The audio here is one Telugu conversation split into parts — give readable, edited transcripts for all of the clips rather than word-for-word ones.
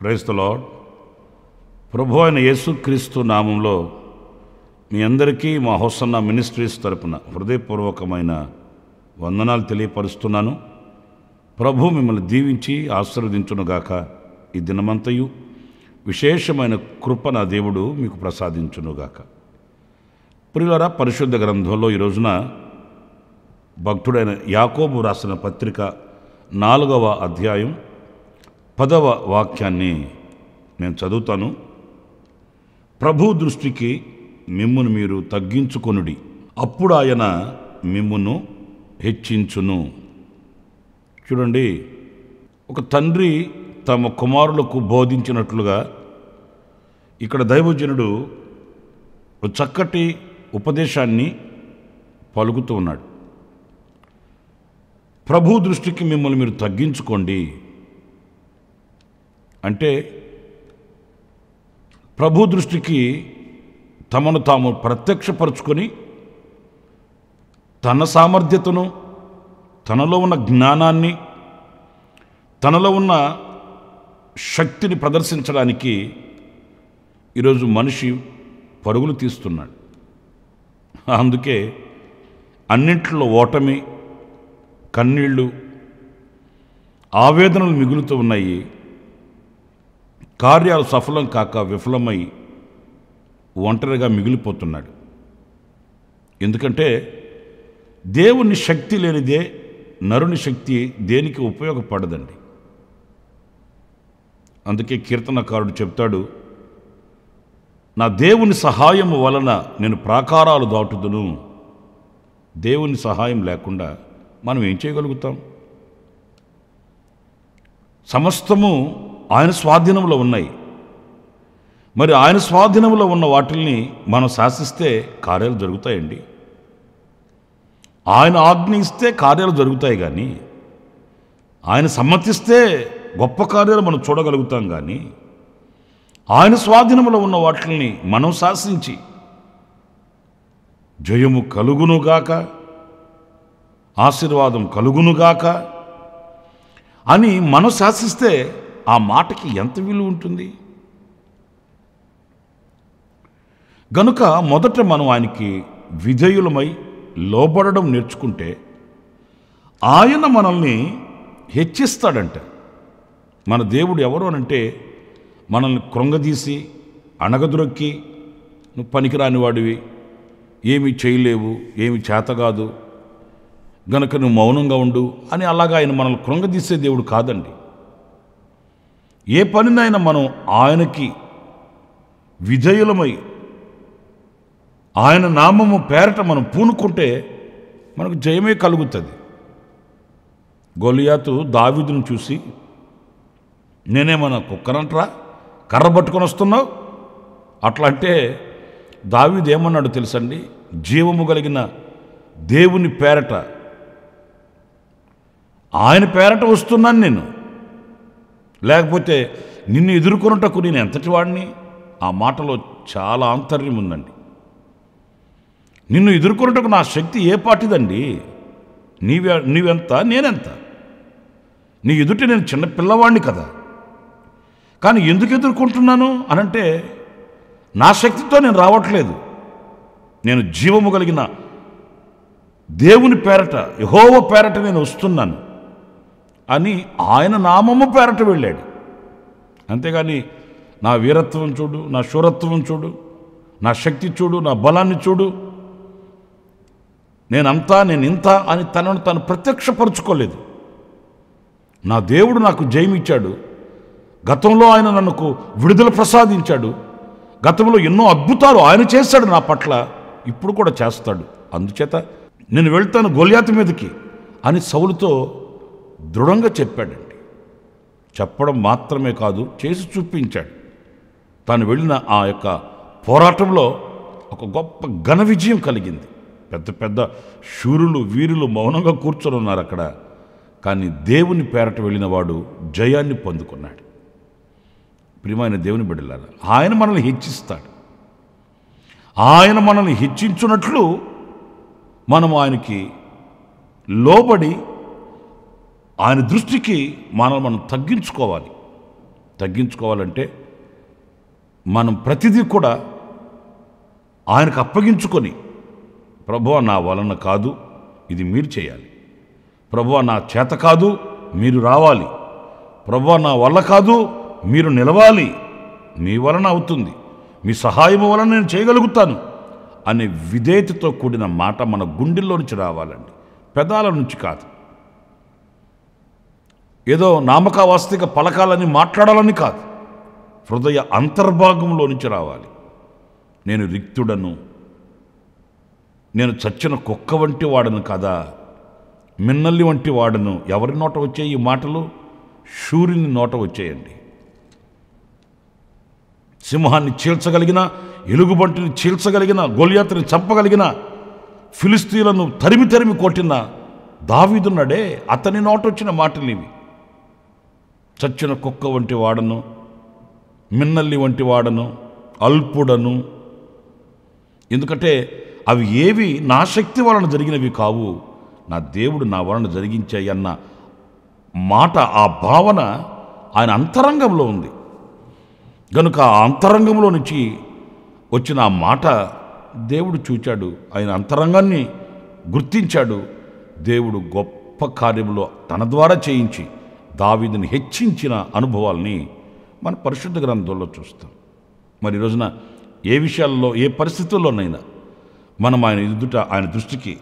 Praise the lord. ప్రభు అయిన యేసుక్రీస్తు నామంలో మీ అందరికీ మా హోసన్న మినిస్ట్రీస్ తరపున హృదయపూర్వకమైన వందనాలు తెలియపరుస్తున్నాను. ప్రభు మిమ్మల్ని దీవించి ఆశీర్వదించునుగాక. ఈ దినమంతయు విశేషమైన కృప నా దేవుడు మీకు ప్రసాదించునుగాక. ప్రియులారా, పరిశుద్ధ గ్రంథంలో ఈ రోజున భక్తుడైన యాకోబు రాసిన పత్రిక 4వ అధ్యాయం 10వ వాక్యాన్ని నేను చదువుతాను. ప్రభు దృష్టికి మిమ్మును మీరు తగ్గించుకొనుడి, అప్పుడు ఆయన మిమ్మును హెచ్చించును. చూడండి, ఒక తండ్రి తమ కుమారులకు బోధించినట్లుగా ఇక్కడ దైవజనుడు ఒక చక్కటి ఉపదేశాన్ని పలుకుతూ ఉన్నాడు. ప్రభు దృష్టికి మిమ్మల్ని మీరు తగ్గించుకోండి అంటే ప్రభు దృష్టికి తమను తాము ప్రత్యక్షపరుచుకొని తన సామర్థ్యతను, తనలో ఉన్న జ్ఞానాన్ని, తనలో ఉన్న శక్తిని ప్రదర్శించడానికి ఈరోజు మనిషి పరుగులు తీస్తున్నాడు. అందుకే అన్నింటిలో ఓటమి, కన్నీళ్ళు, ఆవేదనలు మిగులుతూ ఉన్నాయి. కార్యాలు సఫలం కాక విఫలమై ఒంటరిగా మిగిలిపోతున్నాడు. ఎందుకంటే దేవుని శక్తి లేనిదే నరుని శక్తి దేనికి ఉపయోగపడదండి. అందుకే కీర్తనకారుడు చెప్తాడు, నా దేవుని సహాయము వలన నేను ప్రాకారాలు దాటుదును. దేవుని సహాయం లేకుండా మనం ఏం చేయగలుగుతాం? సమస్తము ఆయన స్వాధీనంలో ఉన్నాయి. మరి ఆయన స్వాధీనంలో ఉన్న వాటిల్ని మనం శాసిస్తే కార్యాలు జరుగుతాయండి. ఆయన ఆజ్ఞ ఇస్తే కార్యాలు జరుగుతాయి, కానీ ఆయన సమ్మతిస్తే గొప్ప కార్యాలు మనం చూడగలుగుతాం. కానీ ఆయన స్వాధీనంలో ఉన్న వాటిని మనం శాసించి జయము కలుగునుగాక, ఆశీర్వాదం కలుగునుగాక అని మనం శాసిస్తే ఆ మాటకి ఎంత విలువ ఉంటుంది? గనుక మొదట మనం ఆయనకి విధేయులమై లోబడడం నేర్చుకుంటే ఆయన మనల్ని హెచ్చిస్తాడంట. మన దేవుడు ఎవరు అనంటే మనల్ని కృంగదీసి అణగదొరక్కి నువ్వు పనికిరాని వాడివి, ఏమీ చేయలేవు, ఏమి చేతగాదు, గనుక నువ్వు మౌనంగా ఉండు అని అలాగా ఆయన మనల్ని కృంగదీసే దేవుడు కాదండి. ఏ పనినైనా మనం ఆయనకి విధేయులమై ఆయన నామము పేరట మనం పూనుకుంటే మనకు జయమే కలుగుతుంది. గొలియాతు దావీదును చూసి, నేనేమన్నా కుక్కనంటరా, కర్ర పట్టుకొని వస్తున్నావు అట్లా అంటే దావీదు ఏమన్నాడు తెలుసండి? జీవము కలిగిన దేవుని పేరట, ఆయన పేరట వస్తున్నాను నేను, లేకపోతే నిన్ను ఎదుర్కొనుటకు నేను ఎంతటి వాడిని? ఆ మాటలో చాలా ఆంతర్యం ఉందండి. నిన్ను ఎదుర్కొనుటకు నా శక్తి ఏ పాటిదండి? నీవెంత, నేనెంత? నీ ఎదుట నేను చిన్న పిల్లవాడిని కదా. కానీ ఎందుకు ఎదుర్కొంటున్నాను అనంటే నా శక్తితో నేను రావట్లేదు. నేను జీవము కలిగిన దేవుని పేరట, యెహోవా పేరట నేను వస్తున్నాను అని ఆయన నామము పేరట వెళ్ళాడు. అంతేగాని నా వీరత్వం చూడు, నా శూరత్వం చూడు, నా శక్తి చూడు, నా బలాన్ని చూడు, నేనంతా నేనింత అని తనను తాను ప్రత్యక్షపరుచుకోలేదు. నా దేవుడు నాకు జయమిచ్చాడు. గతంలో ఆయన నన్ను విడుదల ప్రసాదించాడు. గతంలో ఎన్నో అద్భుతాలు ఆయన చేశాడు నా పట్ల, ఇప్పుడు కూడా చేస్తాడు. అందుచేత నేను వెళ్తాను గొలియాతు మీదకి అని సౌలుతో దృఢంగా చెప్పాడండి. చెప్పడం మాత్రమే కాదు, చేసి చూపించాడు. తాను వెళ్ళిన ఆ యొక్క పోరాటంలో ఒక గొప్ప ఘన విజయం కలిగింది. పెద్ద పెద్ద శూరులు, వీరులు మౌనంగా కూర్చొని ఉన్నారు అక్కడ. కానీ దేవుని పేరట వెళ్ళిన వాడు జయాన్ని పొందుకున్నాడు. ప్రియమైన దేవుని బిడ్డలారా, ఆయన మనల్ని హెచ్చిస్తాడు. ఆయన మనల్ని హెచ్చించున్నట్లు మనం ఆయనకి లోబడి ఆయన దృష్టికి మనం తగ్గించుకోవాలి. తగ్గించుకోవాలంటే మనం ప్రతిదీ కూడా ఆయనకు అప్పగించుకొని, ప్రభువా నా వలన కాదు, ఇది మీరు చేయాలి. ప్రభువా నా చేత కాదు, మీరు రావాలి. ప్రభువా నా వల్ల కాదు, మీరు నిలవాలి. మీ వలన అవుతుంది, మీ సహాయము వలన నేను చేయగలుగుతాను అనే విధేయతతో కూడిన మాట మన గుండెల్లో నుంచి రావాలండి, పెదాల నుంచి కాదు. ఏదో నామకావాస్తిక పలకాలని మాట్లాడాలని కాదు, హృదయ అంతర్భాగంలో నుంచి రావాలి. నేను రిక్తుడను, నేను చచ్చిన కుక్క వంటి వాడను కదా, మిన్నల్లి వంటి వాడను. ఎవరి నోట వచ్చే ఈ మాటలు? శూరుని నోట వచ్చేయండి. సింహాన్ని చీల్చగలిగిన, ఎలుగుబంటిని చీల్చగలిగిన, గొలియాతుని చంపగలిగిన, ఫిలిస్తీన్లను తరిమి తరిమి కొట్టిన దావీదున్నాడే, అతని నోట వచ్చిన మాటలు ఇవి. చచ్చిన కుక్క వంటి వాడను, మిన్నల్లి వంటి వాడను, అల్పుడను. ఎందుకంటే అవి ఏవి నా శక్తి వలన జరిగినవి కావు, నా దేవుడు నా వలన జరిగించాయి అన్న మాట, ఆ భావన ఆయన అంతరంగంలో ఉంది. కనుక ఆ అంతరంగంలో నుంచి వచ్చిన ఆ మాట దేవుడు చూచాడు, ఆయన అంతరంగాన్ని గుర్తించాడు. దేవుడు గొప్ప కార్యములో తన ద్వారా చేయించి దావీదుని హెచ్చించిన అనుభవాల్ని మన పరిశుద్ధ గ్రంథంలో చూస్తాం. మరి ఈ రోజున ఏ విషయాల్లో, ఏ పరిస్థితుల్లోనైనా మనం ఆయన ఎదుట, ఆయన దృష్టికి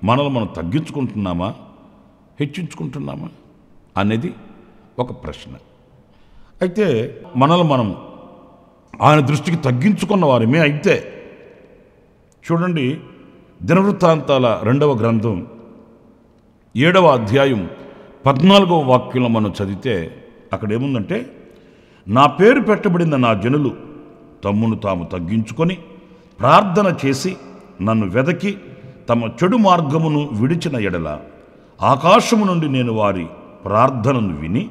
మనల్ని మనం తగ్గించుకుంటున్నామా, హెచ్చించుకుంటున్నామా అనేది ఒక ప్రశ్న. అయితే మనల్ని మనం ఆయన దృష్టికి తగ్గించుకున్న వారమే అయితే, చూడండి, దినవృత్తాంతాల 2వ గ్రంథం 7వ అధ్యాయం 14వ వాక్యంలో మనం చదివితే అక్కడ ఏముందంటే, నా పేరు పెట్టబడిన నా జనులు తమ్మును తాము తగ్గించుకొని ప్రార్థన చేసి నన్ను వెదకి తమ చెడు మార్గమును విడిచిన ఎడల ఆకాశము నుండి నేను వారి ప్రార్థనను విని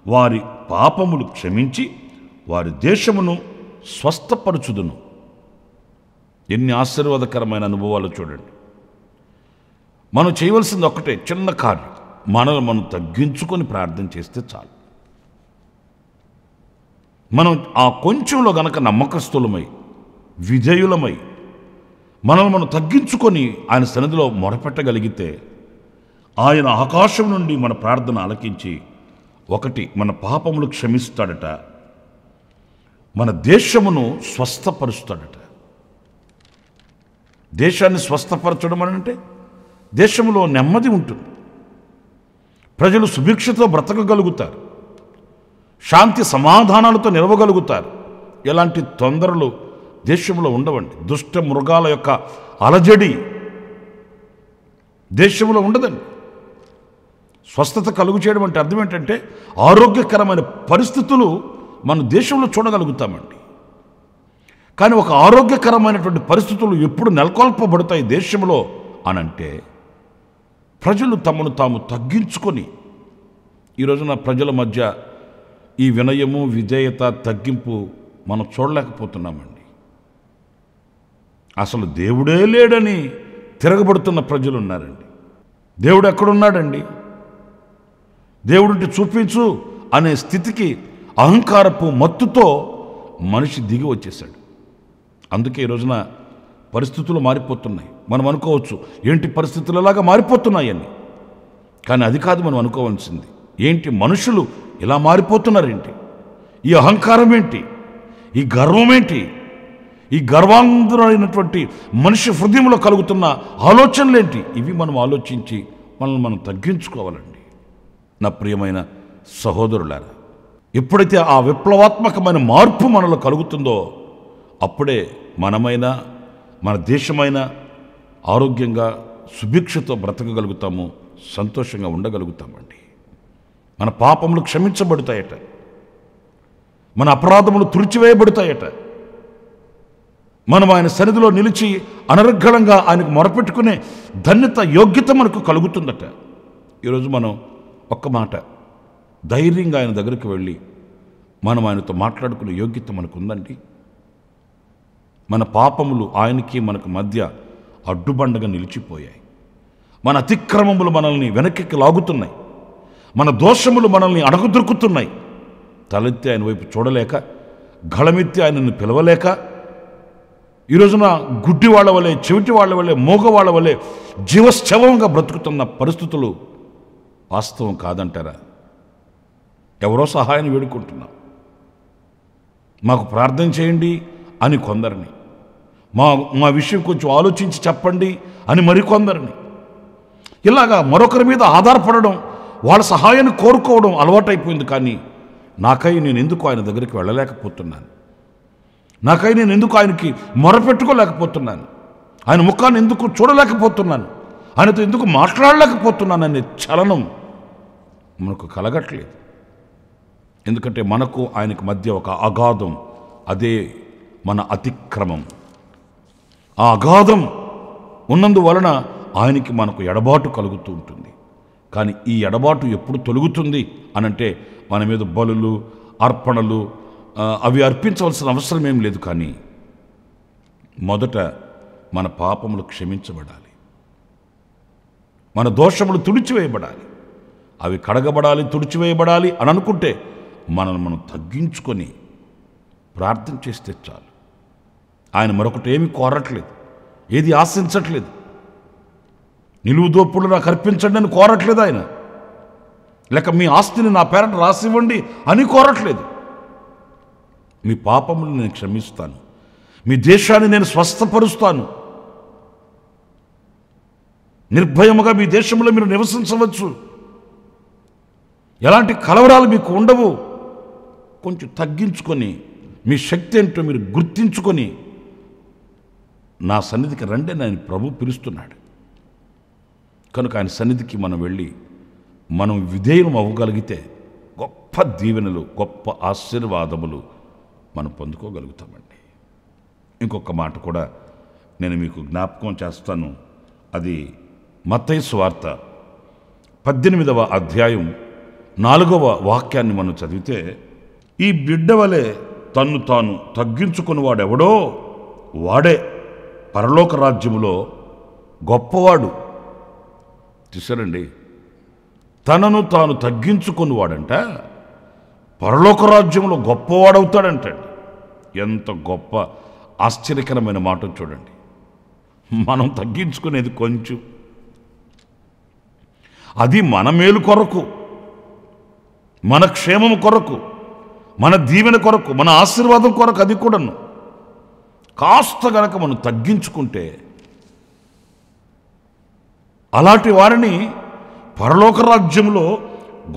వారి పాపములు క్షమించి వారి దేశమును స్వస్థపరచుదును. ఎన్ని ఆశీర్వాదకరమైన అనుభవాలు చూడండి. మనం చేయవలసింది ఒక్కటే, చిన్న కార్యం, మనల్ని మనం తగ్గించుకొని ప్రార్థన చేస్తే చాలు. మనం ఆ కొంచెంలో గనక నమ్మకస్తులమై, విధేయులమై, మనల్ని మనం తగ్గించుకొని ఆయన సన్నిధిలో మొరపెట్టగలిగితే ఆయన ఆకాశం నుండి మన ప్రార్థన ఆలకించి, ఒకటి, మన పాపములు క్షమిస్తాడట, మన దేశమును స్వస్థపరుస్తాడట. దేశాన్ని స్వస్థపరచడం అంటే దేశంలో నెమ్మది ఉంటుంది, ప్రజలు సుభిక్షతో బ్రతకగలుగుతారు, శాంతి సమాధానాలతో నిలవగలుగుతారు. ఎలాంటి తొందరలు దేశంలో ఉండవండి. దుష్ట మృగాల యొక్క అలజడి దేశంలో ఉండదండి. స్వస్థత కలుగు చేయడం అంటే అర్థం ఏంటంటే ఆరోగ్యకరమైన పరిస్థితులు మన దేశంలో చూడగలుగుతామండి. కానీ ఒక ఆరోగ్యకరమైనటువంటి పరిస్థితులు ఎప్పుడు నెలకొల్పబడతాయి దేశంలో అనంటే, ప్రజలు తమను తాము తగ్గించుకొని. ఈ రోజున ప్రజల మధ్య ఈ వినయము, విధేయత, తగ్గింపు మనం చూడలేకపోతున్నామండి. అసలు దేవుడే లేడని తిరగబడుతున్న ప్రజలు ఉన్నారండి. దేవుడు ఎక్కడున్నాడండి, దేవుడిని చూపించు అనే స్థితికి అహంకారపు మత్తుతో మనిషి దిగి వచ్చేసాడు. అందుకే ఈ రోజున పరిస్థితులు మారిపోతున్నాయి. మనం అనుకోవచ్చు, ఏంటి పరిస్థితులు అలాగా మారిపోతున్నాయని. కానీ అది కాదు మనం అనుకోవాల్సింది. ఏంటి మనుషులు ఇలా మారిపోతున్నారేంటి, ఈ అహంకారం ఏంటి, ఈ గర్వం ఏంటి, ఈ గర్వాంధురైనటువంటి మనిషి హృదయంలో కలుగుతున్న ఆలోచనలేంటి, ఇవి మనం ఆలోచించి మనల్ని మనం తగ్గించుకోవాలండి. నా ప్రియమైన సహోదరులారా, ఎప్పుడైతే ఆ విప్లవాత్మకమైన మార్పు మనలో కలుగుతుందో అప్పుడే మనమైనా, మన దేశమైనా ఆరోగ్యంగా సుభిక్షతో బ్రతకగలుగుతాము, సంతోషంగా ఉండగలుగుతామండి. మన పాపములు క్షమించబడతాయట, మన అపరాధములు తుడిచివేయబడతాయట. మనం ఆయన సన్నిధిలో నిలిచి అనర్గళంగా ఆయనకు మొరపెట్టుకునే ధన్యత, యోగ్యత మనకు కలుగుతుందట. ఈరోజు మనం ఒక్క మాట ధైర్యంగా ఆయన దగ్గరికి వెళ్ళి మనం ఆయనతో మాట్లాడుకునే యోగ్యత మనకు ఉందండి. మన పాపములు ఆయనకి మనకు మధ్య అడ్డుబండగా నిలిచిపోయాయి. మన అతిక్రమములు మనల్ని వెనక్కి లాగుతున్నాయి. మన దోషములు మనల్ని అణగదొరుకుతున్నాయి. తలెత్తి ఆయన వైపు చూడలేక, గళమెత్తి ఆయనను పిలవలేక, ఈరోజున గుడ్డి వాళ్ళ వలె, చెవిటి వాళ్ళ వలె, మోగ వాళ్ళ వలె జీవశ్చవంగా బ్రతుకుతున్న పరిస్థితులు వాస్తవం కాదంటారా? ఎవరో సహాయాన్ని వేడుకుంటున్నాం, మాకు ప్రార్థన చేయండి అని కొందరిని, మా విషయం కొంచెం ఆలోచించి చెప్పండి అని మరికొందరిని, ఇలాగా మరొకరి మీద ఆధారపడడం, వాళ్ళ సహాయాన్ని కోరుకోవడం అలవాటైపోయింది. కానీ నాకై నేను ఎందుకు ఆయన దగ్గరికి వెళ్ళలేకపోతున్నాను? నాకై నేను ఎందుకు ఆయనకి మొరపెట్టుకోలేకపోతున్నాను? ఆయన ముఖాన్ని ఎందుకు చూడలేకపోతున్నాను? ఆయనతో ఎందుకు మాట్లాడలేకపోతున్నాను అనే చలనం మనకు కలగట్లేదు. ఎందుకంటే మనకు ఆయనకు మధ్య ఒక అగాధం, అదే మన అతిక్రమం. ఆ అగాధం ఉన్నందువలన ఆయనకి మనకు ఎడబాటు కలుగుతూ ఉంటుంది. కానీ ఈ ఎడబాటు ఎప్పుడు తొలుగుతుంది అనంటే మన మీద బలులు, అర్పణలు అవి అర్పించవలసిన అవసరం ఏం లేదు. కానీ మొదట మన పాపములు క్షమించబడాలి, మన దోషములు తుడిచివేయబడాలి, అవి కడగబడాలి, తుడిచివేయబడాలి అని అనుకుంటే మనల్ని మనం తగ్గించుకొని ప్రార్థన చేస్తే చాలు. ఆయన మరొకటి ఏమీ కోరట్లేదు, ఏది ఆశించట్లేదు. నిలువు దోపుడు నాకు అర్పించండి అని కోరట్లేదు ఆయన, లేక మీ ఆస్తిని నా పేరట రాసివ్వండి అని కోరట్లేదు. మీ పాపములు నేను క్షమిస్తాను, మీ దేశాన్ని నేను స్వస్థపరుస్తాను, నిర్భయముగా మీ దేశంలో మీరు నివసించవచ్చు, ఎలాంటి కలవరాలు మీకు ఉండవు. కొంచెం తగ్గించుకొని మీ శక్తి ఏంటో మీరు గుర్తించుకొని నా సన్నిధికి రండి అని ఆయన ప్రభు పిలుస్తున్నాడు. కనుక ఆయన సన్నిధికి మనం వెళ్ళి మనం విధేయం అవ్వగలిగితే గొప్ప దీవెనలు, గొప్ప ఆశీర్వాదములు మనం పొందుకోగలుగుతామండి. ఇంకొక మాట కూడా నేను మీకు జ్ఞాపకం చేస్తాను. అది మత్తయి సువార్త 18వ అధ్యాయం 4వ వాక్యాన్ని మనం చదివితే, ఈ బిడ్డ వలె తన్ను తాను తగ్గించుకుని వాడెవడో వాడే పరలోక రాజ్యములో గొప్పవాడు. చూసారండి, తనను తాను తగ్గించుకుని వాడంట పరలోక రాజ్యంలో గొప్పవాడవుతాడంటాడు. ఎంత గొప్ప ఆశ్చర్యకరమైన మాట చూడండి. మనం తగ్గించుకునేది కొంచెం, అది మన మేలు కొరకు, మన క్షేమం కొరకు, మన దీవెన కొరకు, మన ఆశీర్వాదం కొరకు. అది కూడాను కాస్త గనక మనం తగ్గించుకుంటే అలాంటి వారిని పరలోక రాజ్యంలో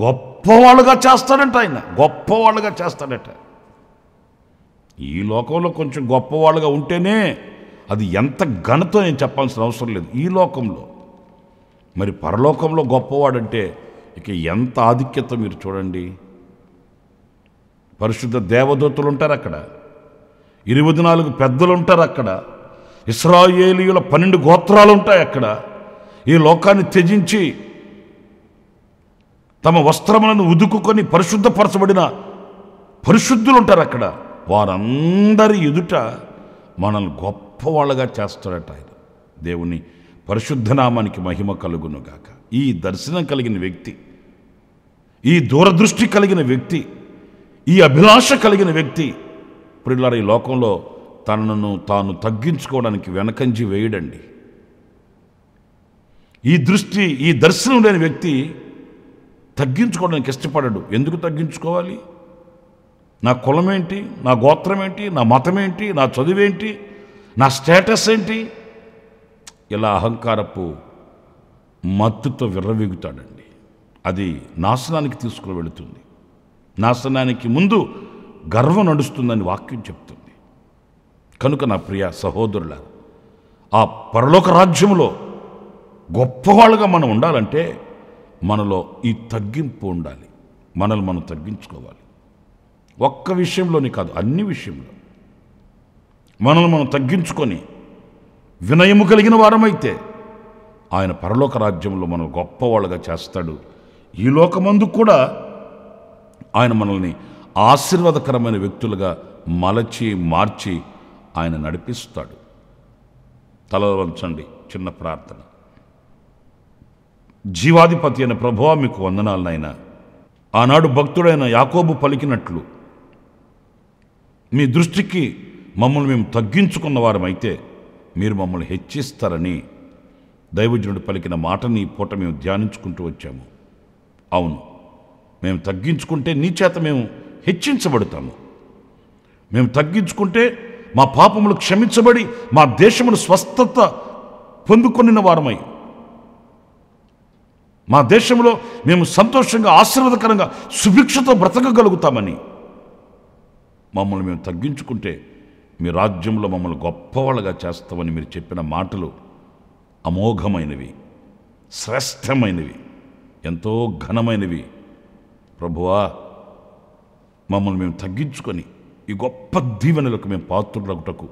గొప్పవాళ్ళుగా చేస్తాడంట ఆయన, గొప్పవాళ్ళుగా చేస్తాడట. ఈ లోకంలో కొంచెం గొప్పవాళ్ళుగా ఉంటేనే అది ఎంత ఘనత నేను చెప్పాల్సిన అవసరం లేదు ఈ లోకంలో. మరి పరలోకంలో గొప్పవాడంటే ఇక ఎంత ఆధిక్యత మీరు చూడండి. పరిశుద్ధ దేవదూతలు ఉంటారు అక్కడ, 24 పెద్దలు ఉంటారు అక్కడ, ఇశ్రాయేలీయుల 12 గోత్రాలు ఉంటాయి అక్కడ. ఈ లోకాన్ని త్యజించి తమ వస్త్రములను ఉదుకుకొని పరిశుద్ధపరచబడిన పరిశుద్ధులు ఉంటారు అక్కడ. వారందరి ఎదుట మనల్ని గొప్పవాళ్ళగా చేస్తాడట ఆయన. దేవుని పరిశుద్ధ నామానికి మహిమ కలుగునుగాక. ఈ దర్శనం కలిగిన వ్యక్తి, ఈ దూరదృష్టి కలిగిన వ్యక్తి, ఈ అభిలాష కలిగిన వ్యక్తి ప్రియులారా ఈ లోకంలో తనను తాను తగ్గించుకోవడానికి వెనకంజి వేయడండి. ఈ దృష్టి, ఈ దర్శనం లేని వ్యక్తి తగ్గించుకోవడానికి ఇష్టపడడు. ఎందుకు తగ్గించుకోవాలి? నా కులం ఏంటి, నా గోత్రం ఏంటి, నా మతం ఏంటి, నా చదువేంటి, నా స్టేటస్ ఏంటి, ఇలా అహంకారపు మత్తుతో విర్రవీగుతాడండి. అది నాశనానికి తీసుకుని వెళుతుంది. నాశనానికి ముందు గర్వం నడుస్తుందని వాక్యం చెప్తుంది. కనుక నా ప్రియ సహోదరుల, ఆ పరలోక రాజ్యంలో గొప్పవాళ్ళుగా మనం ఉండాలంటే మనలో ఈ తగ్గింపు ఉండాలి. మనల్ని మనం తగ్గించుకోవాలి. ఒక్క విషయంలోని కాదు, అన్ని విషయంలో మనల్ని మనం తగ్గించుకొని వినయము కలిగిన వారమైతే ఆయన పరలోక రాజ్యంలో మనం గొప్పవాళ్ళుగా చేస్తాడు. ఈ లోకమందు కూడా ఆయన మనల్ని ఆశీర్వాదకరమైన వ్యక్తులుగా మలచి మార్చి ఆయన నడిపిస్తాడు. తల వంచండి, చిన్న ప్రార్థన. జీవాధిపతి అయిన ప్రభువా, మీకు వందనాలు నాయనా. ఆనాడు భక్తుడైన యాకోబు పలికినట్లు మీ దృష్టికి మమ్మల్ని మేము తగ్గించుకున్న వారమైతే మీరు మమ్మల్ని హెచ్చిస్తారని దైవజనుడు పలికిన మాటని ఈ పూట మేము ధ్యానించుకుంటూ వచ్చాము. అవును, మేము తగ్గించుకుంటే నీ చేత మేము హెచ్చించబడతాము. మేము తగ్గించుకుంటే మా పాపములు క్షమించబడి మా దేశమును స్వస్థత పొందుకొనిన వారమై మా దేశంలో మేము సంతోషంగా ఆశీర్వాదకరంగా సుభిక్షతో బ్రతకగలుగుతామని మమ్మల్ని మేము తగ్గించుకుంటే మీ రాజ్యంలో మమ్మల్ని గొప్పవాళ్ళగా చేస్తామని మీరు చెప్పిన మాటలు అమోఘమైనవి, శ్రేష్టమైనవి, ఎంతో ఘనమైనవి. ప్రభువా, మమ్మల్ని మేము తగ్గించుకొని ఈ గొప్ప దీవెనలకు మేము పాత్రులగుటకు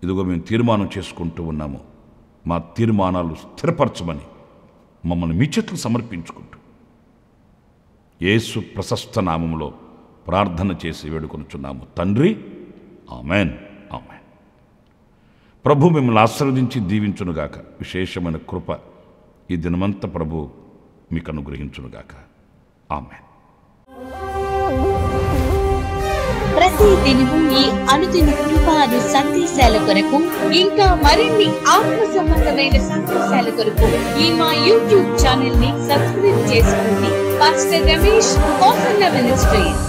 ఇదిగో మేము తీర్మానం చేసుకుంటూ ఉన్నాము. మా తీర్మానాలు స్థిరపరచమని మమ్మల్ని మీ చేతులు సమర్పించుకుంటూ యేసు ప్రశస్త నామములో ప్రార్థన చేసి వేడుకొనుచున్నాము తండ్రి. Amen, amen. ప్రభు మిమ్మల్ని ఆశీర్వదించి దీవించునుగాక. విశేషమైన కృప ఈ దినమంతా ప్రభు మీకు అనుగ్రహించునుగాక. ఆమెన్. ప్రతి దినము ఈ అనుదిన కృపాను సందేశాల కొరకు, ఇంకా మరిన్ని ఆత్మ సంబంధమైన సందేశాల కొరకు ఈ మా యూట్యూబ్ ఛానల్ ని సబ్స్క్రైబ్ చేసుకోండి. Pastor Ramesh, Kosanna ministries.